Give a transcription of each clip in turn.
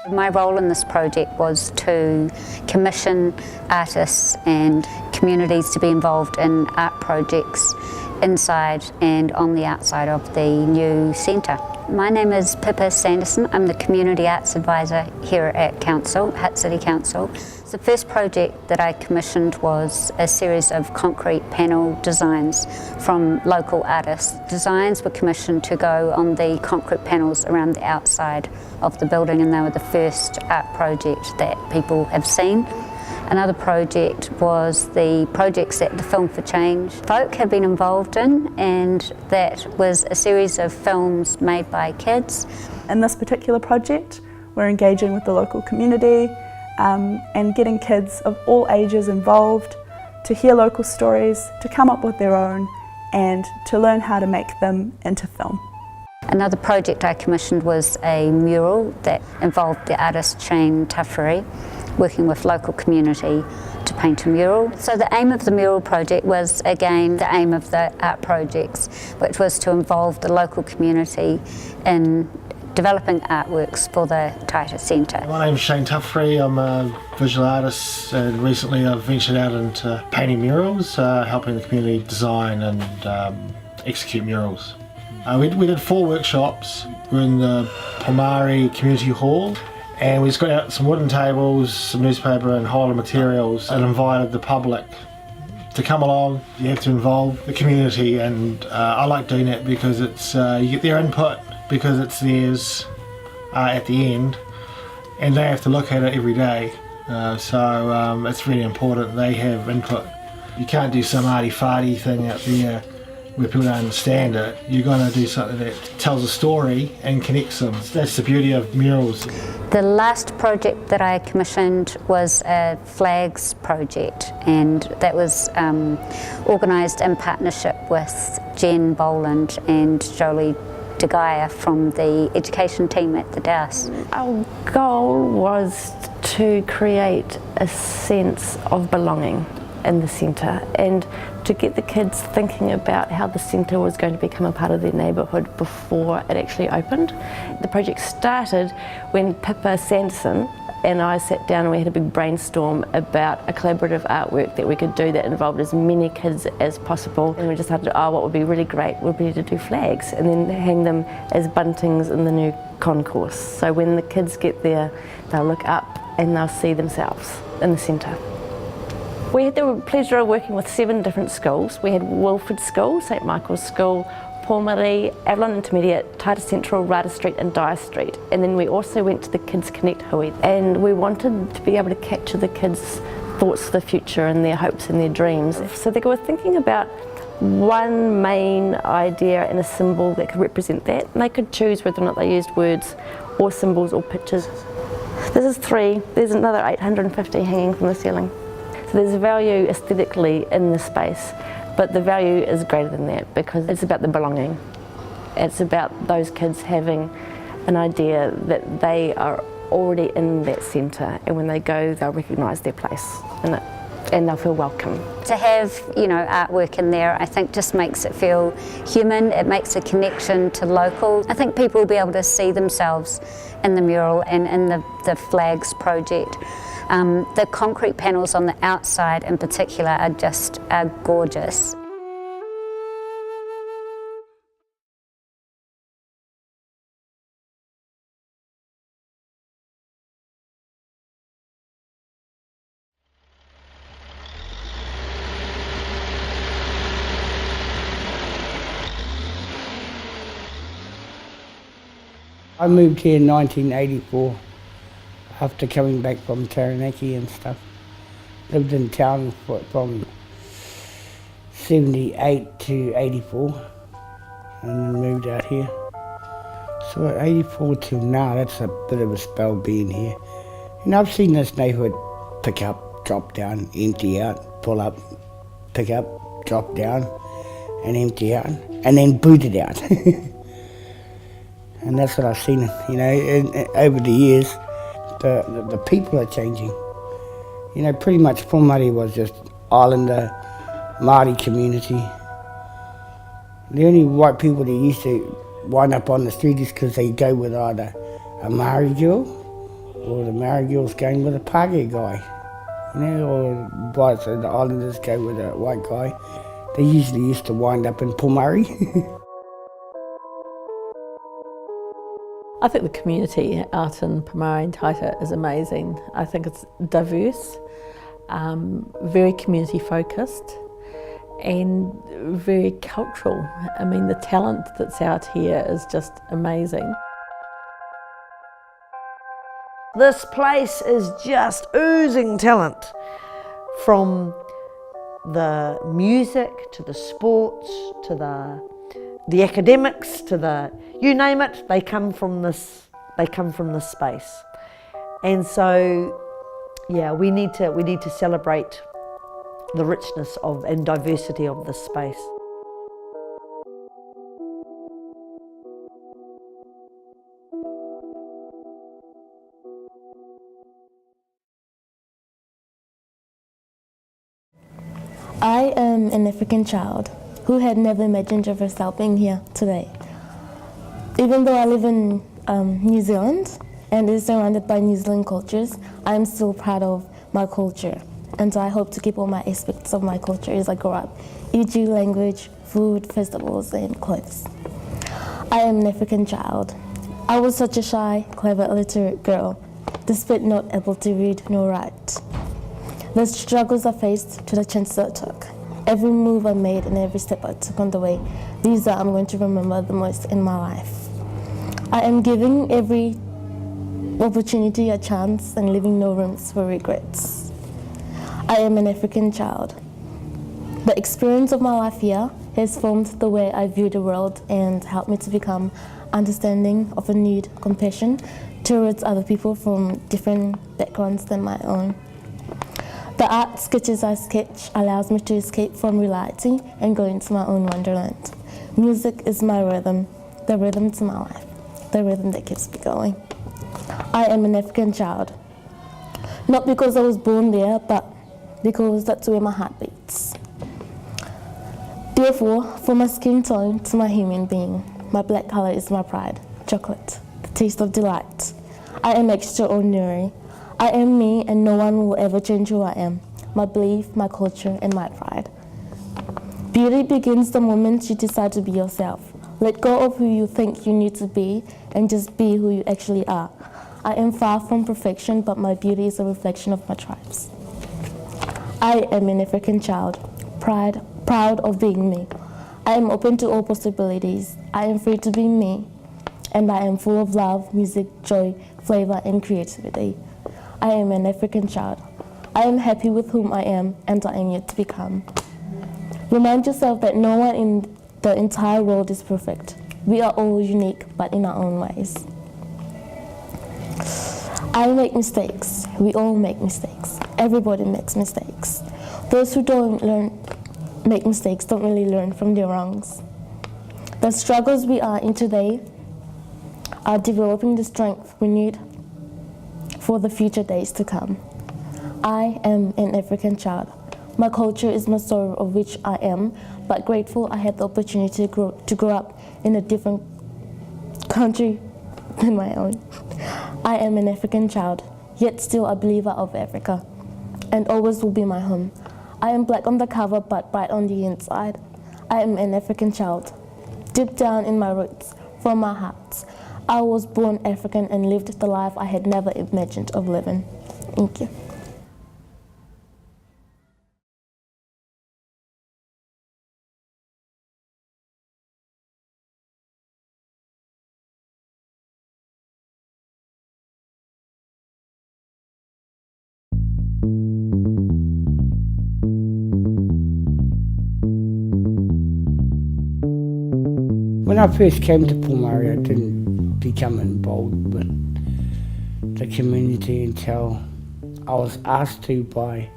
My role in this project was to commission artists and communities to be involved in art projects inside and on the outside of the new centre. My name is Pippa Sanderson. I'm the Community Arts Advisor here at Council, Hutt City Council. The first project that I commissioned was a series of concrete panel designs from local artists. Designs were commissioned to go on the concrete panels around the outside of the building, and they were the first art project that people have seen. Another project was the projects that the Film for Change folk have been involved in, and that was a series of films made by kids. In this particular project, we're engaging with the local community and getting kids of all ages involved to hear local stories, to come up with their own, and to learn how to make them into film. Another project I commissioned was a mural that involved the artist Shane Tuffrey working with local community to paint a mural. So the aim of the mural project was, again, the aim of the art projects, which was to involve the local community in developing artworks for the Taita Centre. My name is Shane Tuffrey. I'm a visual artist, and recently I've ventured out into painting murals, helping the community design and execute murals. We did 4 workshops. We're in the Pomare community hall, and we just got out some wooden tables, some newspaper and whole materials, and invited the public to come along. You have to involve the community, and I like doing that because it's you get their input, because it's theirs at the end, and they have to look at it every day. So it's really important they have input. You can't do some arty-farty thing out there where people don't understand it. You're going to do something that tells a story and connects them. That's the beauty of murals. The last project that I commissioned was a flags project, and that was organised in partnership with Jen Boland and Jolie De Gaia from the education team at the Douse. Our goal was to create a sense of belonging in the centre and to get the kids thinking about how the centre was going to become a part of their neighbourhood before it actually opened. The project started when Pippa Sanderson and I sat down and we had a big brainstorm about a collaborative artwork that we could do that involved as many kids as possible, and we decided, what would be really great would be to do flags and then hang them as buntings in the new concourse. So when the kids get there, they'll look up and they'll see themselves in the centre. We had the pleasure of working with 7 different schools. We had Wilford School, St Michael's School, Pomare, Avalon Intermediate, Taita Central, Rata Street and Dyer Street. And then we also went to the Kids Connect Hui, and we wanted to be able to capture the kids' thoughts for the future and their hopes and their dreams. So they were thinking about one main idea and a symbol that could represent that, and they could choose whether or not they used words or symbols or pictures. This is 3, there's another 850 hanging from the ceiling. So there's value aesthetically in the space, but the value is greater than that because it's about the belonging. It's about those kids having an idea that they are already in that centre, and when they go they'll recognise their place in it and they'll feel welcome. To have, artwork in there, I think just makes it feel human. It makes a connection to local. I think people will be able to see themselves in the mural and in the flags project. The concrete panels on the outside in particular are gorgeous. I moved here in 1984 after coming back from Taranaki and stuff. Lived in town from 78 to 84 and then moved out here. So at 84 till now, that's a bit of a spell being here. And I've seen this neighbourhood pick up, drop down, empty out, pull up, pick up, drop down and empty out and then boot it out. And that's what I've seen, over the years. The people are changing. Pretty much Pomare was just Islander, Māori community. The only white people that used to wind up on the street is because they go with either a Māori girl or the Marigills going with a Pākehā guy, you know, or boys, the Islanders go with a white guy. They usually used to wind up in Pomare. I think the community out in Pomare and Taita is amazing. I think it's diverse, very community focused and very cultural. I mean, the talent that's out here is just amazing. This place is just oozing talent, from the music to the sports to the academics to the, you name it, they come from this space. And so, yeah, we need to celebrate the richness of and diversity of this space. I am an African child who had never imagined of herself being here today. Even though I live in New Zealand and is surrounded by New Zealand cultures, I am still proud of my culture, and I hope to keep all my aspects of my culture as I grow up, e.g. language, food, festivals and clothes. I am an African child. I was such a shy, clever, illiterate girl, despite not able to read nor write. The struggles I faced to the chances I took, every move I made and every step I took on the way, these are I'm going to remember the most in my life. I am giving every opportunity a chance and leaving no rooms for regrets. I am an African child. The experience of my life here has formed the way I view the world and helped me to become understanding of a need, compassion towards other people from different backgrounds than my own. The art sketches I sketch allows me to escape from reality and go into my own wonderland. Music is my rhythm, the rhythm to my life, the rhythm that keeps me going. I am an African child, not because I was born there, but because that's where my heart beats. Therefore, from my skin tone to my human being, my black color is my pride, chocolate, the taste of delight. I am extraordinary. I am me and no one will ever change who I am, my belief, my culture and my pride. Beauty begins the moment you decide to be yourself. Let go of who you think you need to be and just be who you actually are. I am far from perfection, but my beauty is a reflection of my tribes. I am an African child, proud of being me. I am open to all possibilities. I am free to be me, and I am full of love, music, joy, flavor and creativity. I am an African child. I am happy with whom I am and I am yet to become. Remind yourself that no one in the entire world is perfect. We are all unique, but in our own ways. I make mistakes. We all make mistakes. Everybody makes mistakes. Those who make mistakes don't really learn from their wrongs. The struggles we are in today are developing the strength we need for the future days to come. I am an African child. My culture is my story of which I am, but grateful I had the opportunity to grow up in a different country than my own. I am an African child, yet still a believer of Africa, and always will be my home. I am black on the cover, but bright on the inside. I am an African child, deep down in my roots, from my heart. I was born African and lived the life I had never imagined of living. Thank you. When I first came to Pomare, I didn't become involved with the community until I was asked to by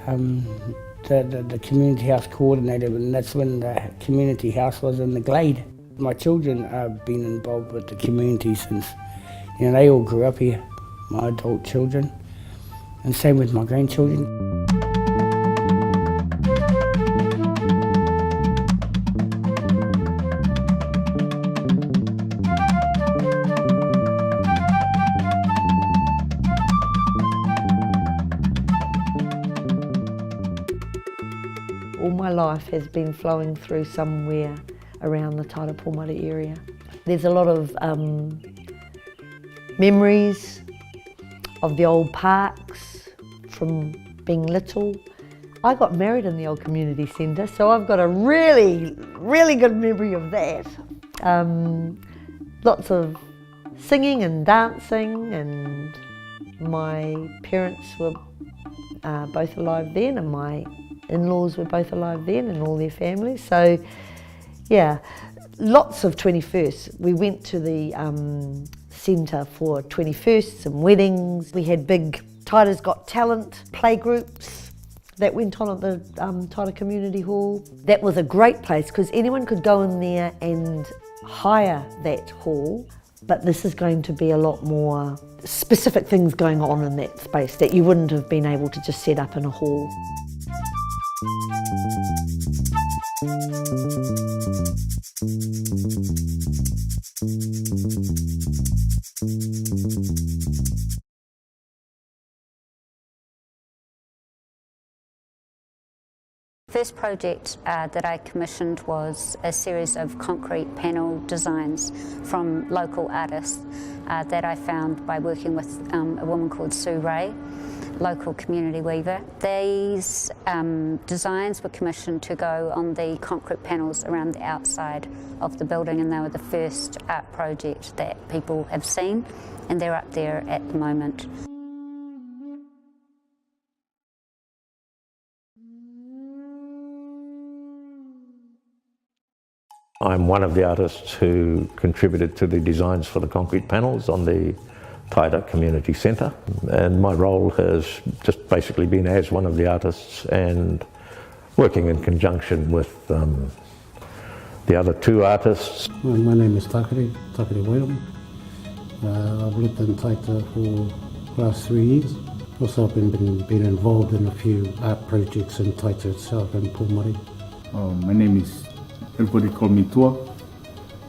the community house coordinator, and that's when the community house was in the Glade. My children have been involved with the community since, they all grew up here, my adult children, and same with my grandchildren. my life has been flowing through somewhere around the Taita Pomare area. There's a lot of memories of the old parks from being little. I got married in the old community centre, so I've got a really, really good memory of that. Lots of singing and dancing, and my parents were both alive then, and my in-laws were both alive then, and all their families. So yeah, lots of 21st. We went to the centre for 21sts and weddings. We had big Taita's Got Talent playgroups that went on at the Taita Community Hall. That was a great place because anyone could go in there and hire that hall, but this is going to be a lot more specific things going on in that space that you wouldn't have been able to just set up in a hall. First project that I commissioned was a series of concrete panel designs from local artists that I found by working with a woman called Sue Ray, local community weaver. These designs were commissioned to go on the concrete panels around the outside of the building, and they were the first art project that people have seen, and they're up there at the moment. I'm one of the artists who contributed to the designs for the concrete panels on the Taita Community Centre, and my role has just basically been as one of the artists and working in conjunction with the other two artists. My name is Takere Wairum. I've lived in Taita for the last 3 years. Also I've been involved in a few art projects in Taita itself and Pomare. My name is, everybody call me Tua,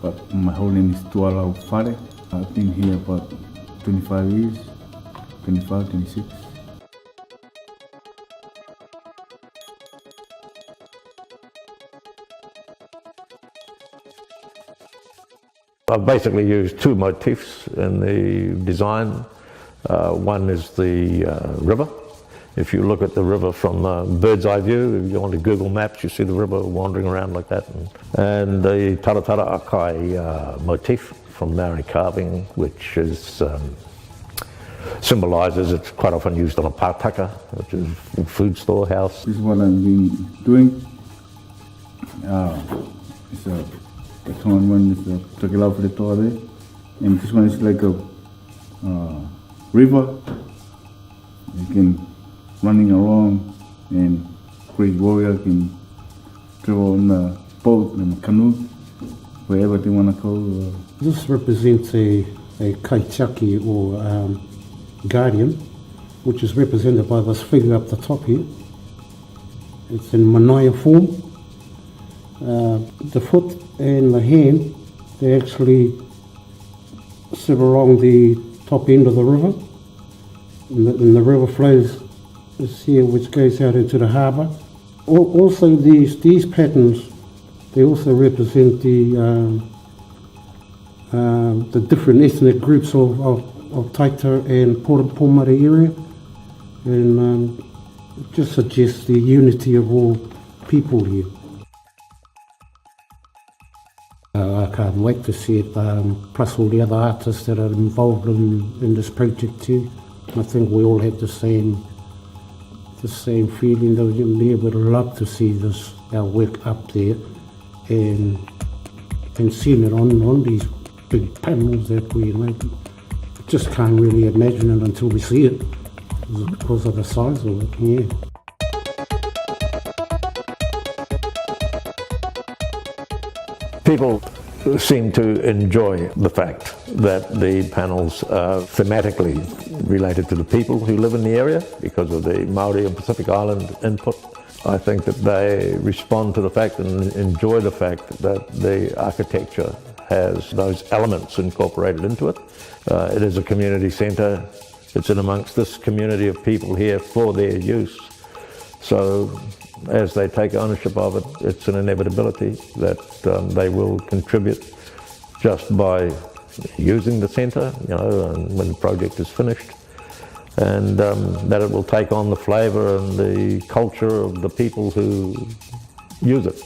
but my whole name is Tua Lau Whare. I've been here about 25 years, 25, 26. I've basically used two motifs in the design. One is the river. If you look at the river from a bird's eye view, if you go onto Google Maps, you see the river wandering around like that. And the Taratara Akai motif from Maori carving, which is symbolises, it's quite often used on a pātaka, which is a food storehouse. This is what I've been doing. It's the common one is the Takilau Whiretoa, and this one is like a river. You can running along, and great warrior can travel on a boat and a canoe, wherever they want to go. This represents a kaitiaki or guardian, which is represented by this figure up the top here. It's in manaya form. The foot and the hand, they actually sit along the top end of the river, and the river flows is here, which goes out into the harbour. Also, these patterns, they also represent the different ethnic groups of Taita and Pomare area, and it just suggests the unity of all people here. I can't wait to see it, plus all the other artists that are involved in this project too. I think we all have the same feeling that we would love to see our work up there and seeing it on these big panels that we just can't really imagine it until we see it because of the size of it, yeah. People seem to enjoy the fact that the panels are thematically related to the people who live in the area because of the Māori and Pacific Island input. I think that they respond to the fact and enjoy the fact that the architecture has those elements incorporated into it. It is a community centre. It's in amongst this community of people here for their use. So as they take ownership of it, it's an inevitability that they will contribute just by using the centre, when the project is finished, and that it will take on the flavour and the culture of the people who use it.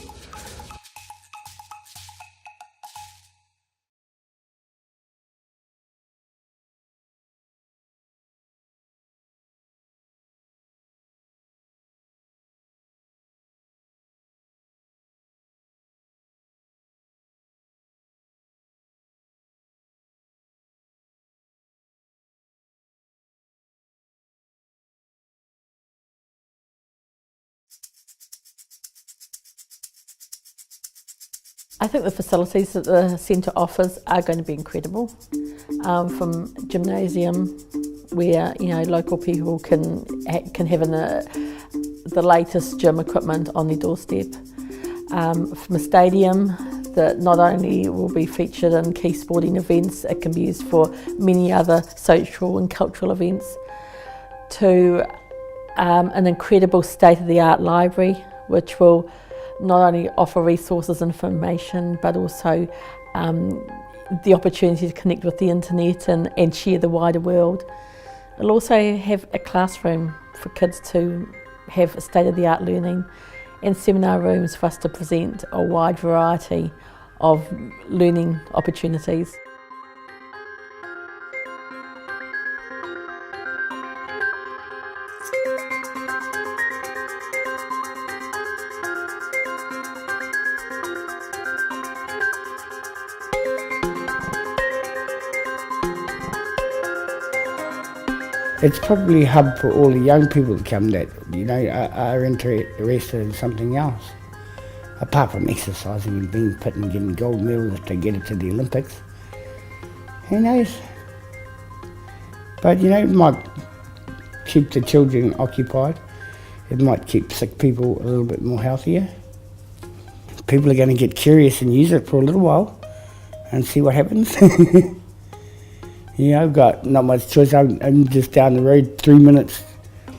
I think the facilities that the centre offers are going to be incredible. From gymnasium, where local people can have the latest gym equipment on their doorstep. From a stadium that not only will be featured in key sporting events, it can be used for many other social and cultural events. To an incredible state-of-the-art library, which will not only offer resources and information, but also the opportunity to connect with the internet and share the wider world. It'll also have a classroom for kids to have state-of-the-art learning, and seminar rooms for us to present a wide variety of learning opportunities. It's probably a hub for all the young people to come that, are interested in something else. Apart from exercising and being fit and getting gold medals if they get it to the Olympics. Who knows? But it might keep the children occupied. It might keep sick people a little bit more healthier. People are going to get curious and use it for a little while and see what happens. I've got not much choice. I'm just down the road, 3 minutes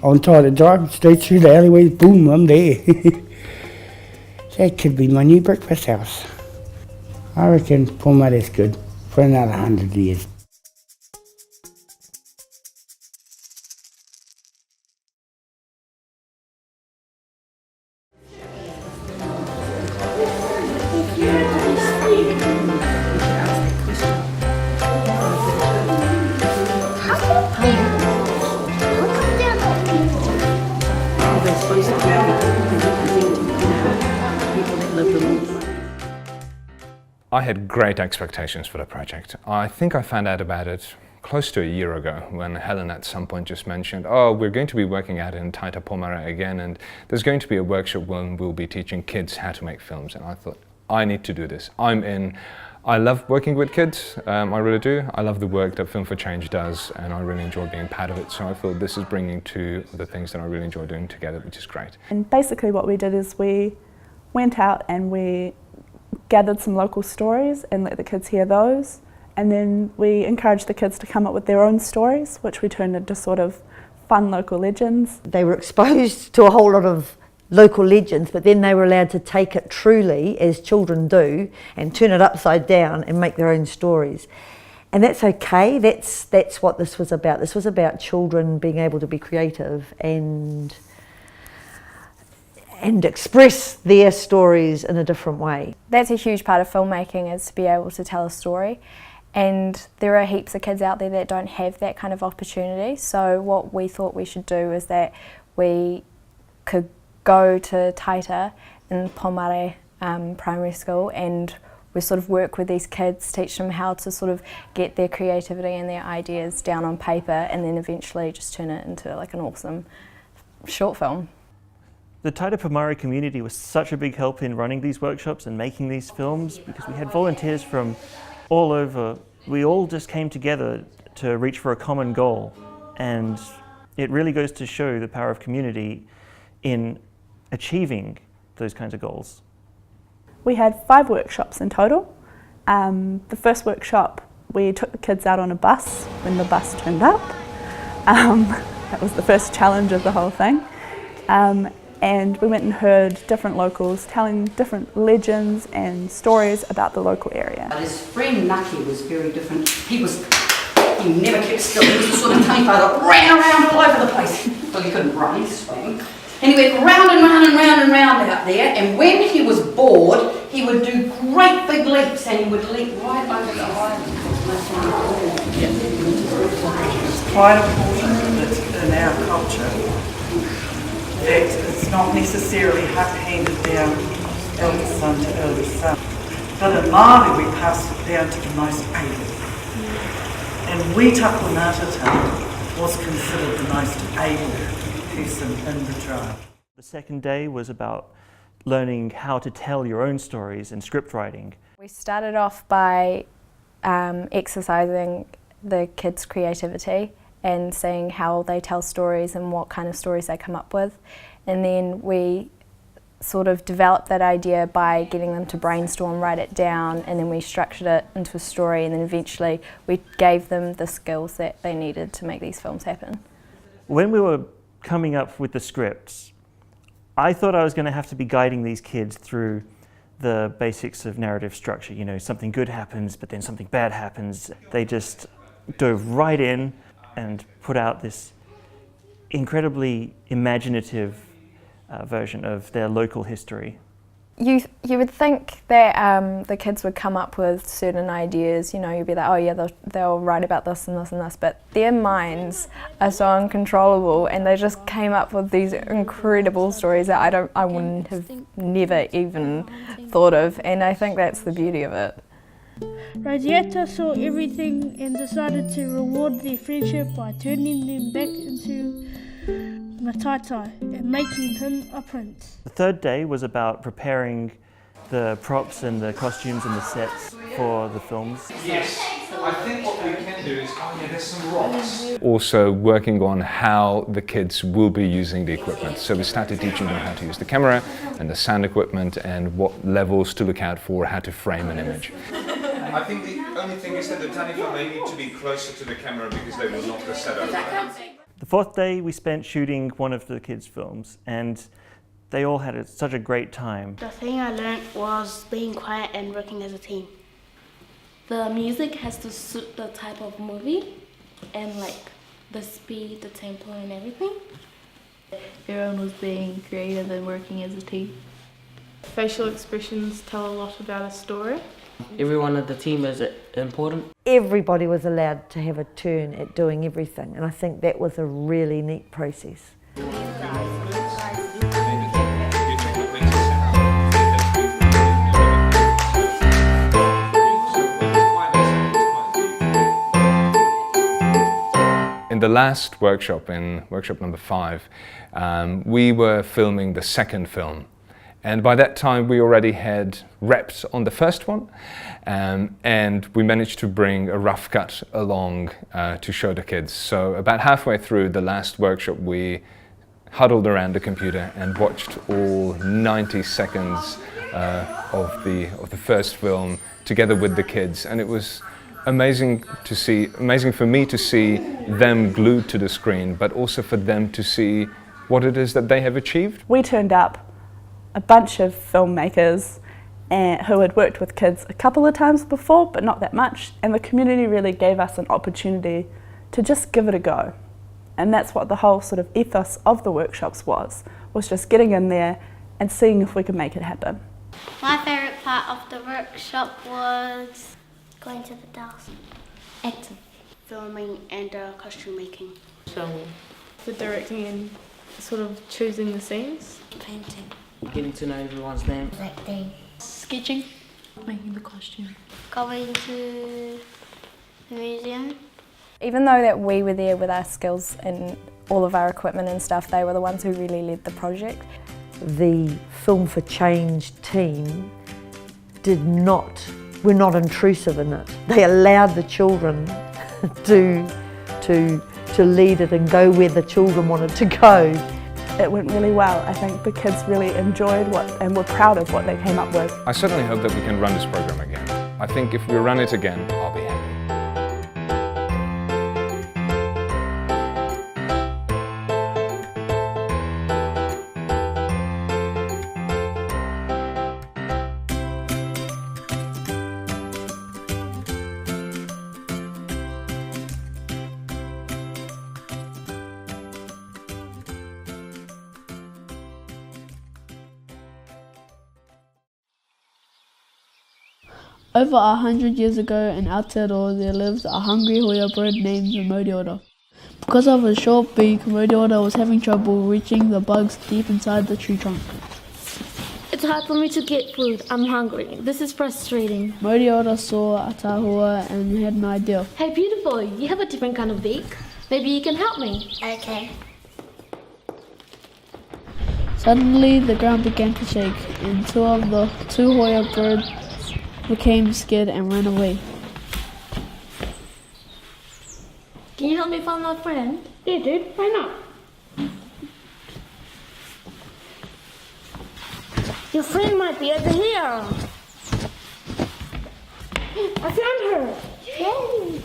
on Taita Drive, straight through the alleyways, boom, I'm there. That could be my new breakfast house. I reckon Pomare is good for another 100 years. I had great expectations for the project. I think I found out about it close to a year ago when Helen at some point just mentioned, we're going to be working out in Taita Pomare again, and there's going to be a workshop when we'll be teaching kids how to make films. And I thought, I need to do this. I'm in. I love working with kids, I really do. I love the work that Film for Change does, and I really enjoy being part of it. So I thought this is bringing two of the things that I really enjoy doing together, which is great. And basically what we did is we went out and we gathered some local stories and let the kids hear those, and then we encouraged the kids to come up with their own stories, which we turned into sort of fun local legends. They were exposed to a whole lot of local legends, but then they were allowed to take it truly, as children do, and turn it upside down and make their own stories. And that's okay. That's what this was about. This was about children being able to be creative and express their stories in a different way. That's a huge part of filmmaking, is to be able to tell a story, and there are heaps of kids out there that don't have that kind of opportunity. So what we thought we should do is that we could go to Taita in Pomare primary school, and we sort of work with these kids, teach them how to sort of get their creativity and their ideas down on paper, and then eventually just turn it into like an awesome short film. The Taita Pomare community was such a big help in running these workshops and making these films, because we had volunteers from all over. We all just came together to reach for a common goal, and it really goes to show the power of community in achieving those kinds of goals. We had 5 workshops in total. The first workshop, we took the kids out on a bus when the bus turned up. That was the first challenge of the whole thing. and we went and heard different locals telling different legends and stories about the local area. His friend Nucky was very different. He never kept still. He was the sort of tiny father that ran around all over the place. Well, he couldn't run, he swam. And he went round and round and round and round out there, and when he was bored, he would do great big leaps, and he would leap right over the island. It's quite important that in our culture that it's not necessarily handed down eldest son to eldest son, but in Māori we pass it down to the most able. And Wītapu Ngātata was considered the most able person in the tribe. The second day was about learning how to tell your own stories and script writing. We started off by exercising the kids' creativity and seeing how they tell stories and what kind of stories they come up with. And then we sort of developed that idea by getting them to brainstorm, write it down, and then we structured it into a story, and then eventually we gave them the skills that they needed to make these films happen. When we were coming up with the scripts, I thought I was going to have to be guiding these kids through the basics of narrative structure. You know, something good happens, but then something bad happens. They just dove right in and put out this incredibly imaginative version of their local history. You would think that the kids would come up with certain ideas, you know, you'd be like, oh yeah, they'll write about this and this and this, but their minds are so uncontrollable and they just came up with these incredible stories that I wouldn't have never even thought of, and I think that's the beauty of it. Rosietta saw everything and decided to reward their friendship by turning them back into Mataita and making him a prince. The third day was about preparing the props and the costumes and the sets for the films. Yes, I think what we can do is, oh yeah, there's some rocks. Also working on how the kids will be using the equipment. So we started teaching them how to use the camera and the sound equipment and what levels to look out for, how to frame an image. I think the only thing is that the Taniwha may need to be closer to the camera because they will knock the set over. The fourth day we spent shooting one of the kids' films, and they all had such a great time. The thing I learned was being quiet and working as a team. The music has to suit the type of movie and like the speed, the tempo and everything. Everyone was being creative and working as a team. Facial expressions tell a lot about a story. Everyone in the team is important. Everybody was allowed to have a turn at doing everything, and I think that was a really neat process. In the last workshop, in workshop number 5, we were filming the second film. And by that time we already had reps on the first one, and we managed to bring a rough cut along to show the kids. So about halfway through the last workshop we huddled around the computer and watched all 90 seconds of the first film together with the kids, and it was amazing for me to see them glued to the screen, but also for them to see what it is that they have achieved. We turned up a bunch of filmmakers who had worked with kids a couple of times before, but not that much, and the community really gave us an opportunity to just give it a go. And that's what the whole sort of ethos of the workshops was just getting in there and seeing if we could make it happen. My favourite part of the workshop was going to the dance, acting, filming and costume making. So the directing and sort of choosing the scenes. Painting. Getting to know everyone's name. Acting. Sketching. Making the costume. Going to the museum. Even though that we were there with our skills and all of our equipment and stuff, they were the ones who really led the project. The Film for Change team were not intrusive in it. They allowed the children to lead it and go where the children wanted to go. It went really well. I think the kids really enjoyed and were proud of what they came up with. I certainly hope that we can run this program again. I think if we run it again, I'll be happy. Over 100 years ago in Aotearoa there lived a hungry hoia bird named Moriora. Because of his short beak, Moriora was having trouble reaching the bugs deep inside the tree trunk. It's hard for me to get food. I'm hungry. This is frustrating. Moriora saw a tahua and had an idea. Hey, beautiful, you have a different kind of beak. Maybe you can help me. Okay. Suddenly the ground began to shake and two of the hoia birds became scared and ran away. Can you help me find my friend? Yeah, dude, why not? Your friend might be over here. I found her! Yay!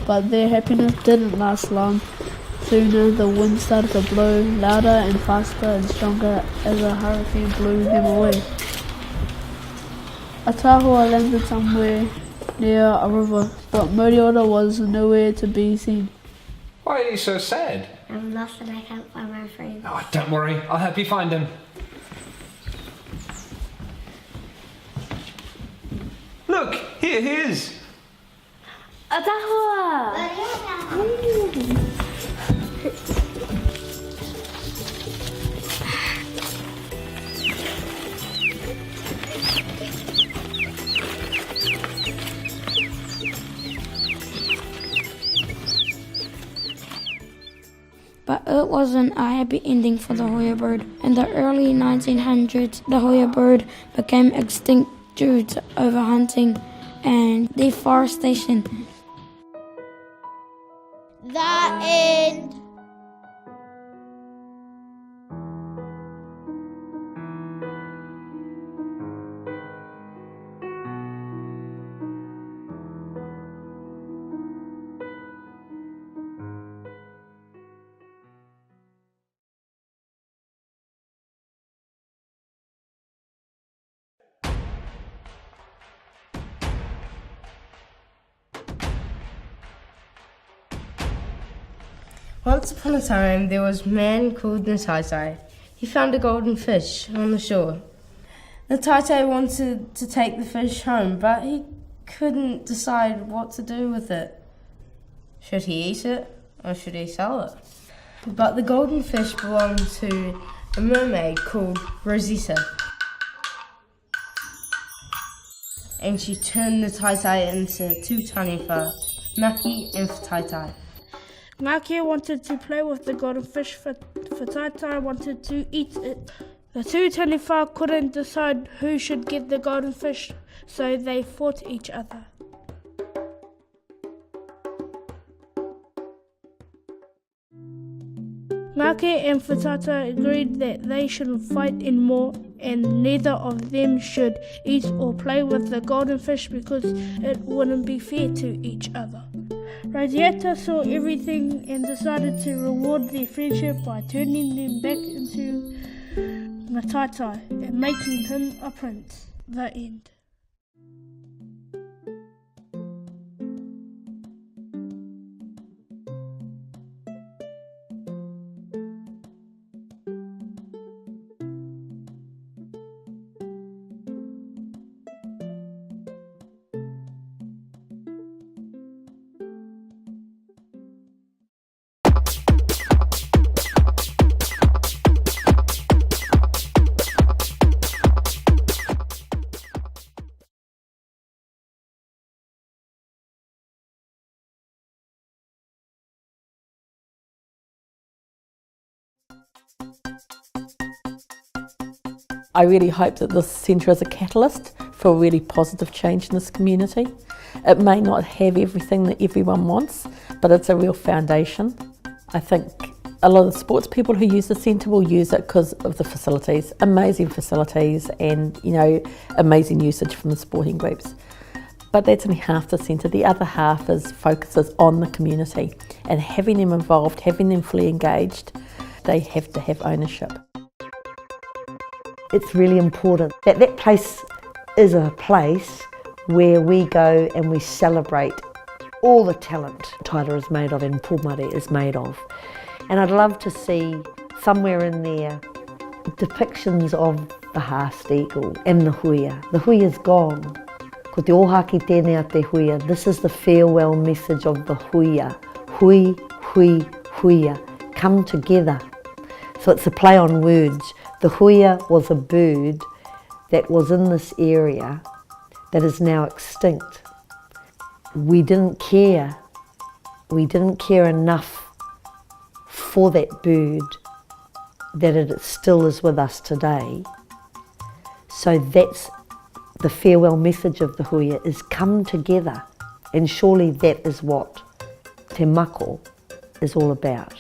But their happiness didn't last long. Sooner the wind started to blow louder and faster and stronger as a hurricane blew them away. A tahua landed somewhere near a river, but Moriora was nowhere to be seen. Why are you so sad? I'm lost and I can't find my friend. Oh, don't worry, I'll help you find him. Look, here he is. A tahua! But it wasn't a happy ending for the hoia bird. In the early 1900s, the hoia bird became extinct due to overhunting and deforestation. The end. Once upon a time, there was a man called Taita. He found a golden fish on the shore. Taita wanted to take the fish home, but he couldn't decide what to do with it. Should he eat it, or should he sell it? But the golden fish belonged to a mermaid called Rosetta. And she turned the Taita into two taniwha, Maki and Taita. Maki wanted to play with the golden fish, for Taita wanted to eat it. The two taniwha couldn't decide who should get the golden fish, so they fought each other. Maki and Taita agreed that they shouldn't fight anymore and neither of them should eat or play with the golden fish because it wouldn't be fair to each other. Rosetta saw everything and decided to reward their friendship by turning them back into Matatai and making him a prince. The end. I really hope that this centre is a catalyst for really positive change in this community. It may not have everything that everyone wants, but it's a real foundation. I think a lot of the sports people who use the centre will use it because of the facilities, amazing facilities and, you know, amazing usage from the sporting groups. But that's only half the centre. The other half focuses on the community and having them involved, having them fully engaged, they have to have ownership. It's really important that that place is a place where we go and we celebrate all the talent Taita is made of and Pomare is made of. And I'd love to see somewhere in there depictions of the Haast Eagle and the huia. The huia's gone. Ko te ohaki tēnei a te huia. This is the farewell message of the huia. Hui, hui, huia. Come together. So it's a play on words. The huia was a bird that was in this area that is now extinct. We didn't care. We didn't care enough for that bird that it still is with us today. So that's the farewell message of the huia, is come together. And surely that is what te mako is all about.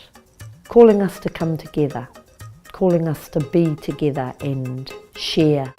Calling us to come together, calling us to be together and share.